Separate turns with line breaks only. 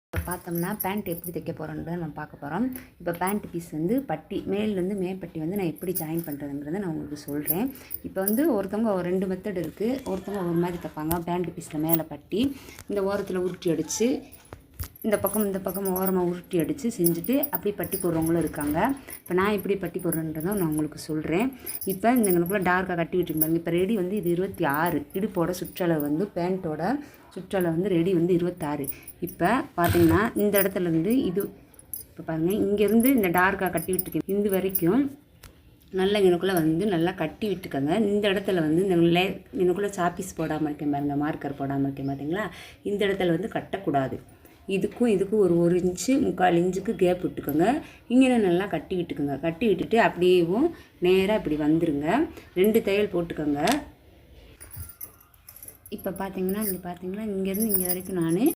இப்போ பார்த்தோம்னா பேண்ட் எப்படி தைக்க போகிறோன்றதை நம்ம பார்க்க போகிறோம். இப்போ பேண்ட் பீஸ் வந்து பட்டி மேல்லேருந்து மேற்பட்டி வந்து நான் எப்படி ஜாயின் பண்ணுறதுங்கிறத நான் உங்களுக்கு சொல்கிறேன். இப்போ வந்து ஒருத்தவங்க ஒரு 2 மெத்தட் இருக்குது. ஒருத்தவங்க ஒரு மாதிரி தைப்பாங்க. பேண்ட் பீஸில் மேலே பட்டி இந்த ஓரத்தில் உருட்டி அடித்து இந்த பக்கம் ஓரமாக உருட்டி அடித்து செஞ்சுட்டு அப்படி பட்டி போடுறவங்களும் இருக்காங்க. இப்போ நான் எப்படி பட்டி போடுறேன்றதை நான் உங்களுக்கு சொல்கிறேன். இப்போ இந்த எனக்குள்ளே டார்க்காக கட்டி விட்டுருப்பாங்க. இப்போ ரெடி வந்து இது 26. இடுப்போட சுற்றளவு வந்து பேண்ட்டோட சுற்றளவு வந்து ரெடி வந்து 26. இப்போ பார்த்தீங்கன்னா இந்த இடத்துலேருந்து இது இப்போ பாருங்கள் இங்கேருந்து இந்த டார்க்காக கட்டி விட்டுருக்கேன் இது வரைக்கும் நல்லா எனக்குள்ளே வந்து நல்லா கட்டி விட்டுக்கோங்க. இந்த இடத்துல வந்து இந்த எனக்குள்ளே சாப்பீஸ் போடாமல் இருக்கேன் பாருங்கள், மார்க்கர் போடாமல் இருக்கேன் பார்த்தீங்களா, இந்த இடத்துல வந்து கட்டக்கூடாது. இதுக்கும் ஒரு இன்ச்சு 3/4 இன்ச்சுக்கு கேப் விட்டுக்கோங்க. இங்கே நல்லா கட்டி விட்டுக்கோங்க. கட்டி விட்டுட்டு அப்படியேவும் நேராக இப்படி வந்துடுங்க. 2 தையல் போட்டுக்கோங்க. இப்போ பார்த்தீங்கன்னா இங்கேருந்து இங்கே வரைக்கும் நான்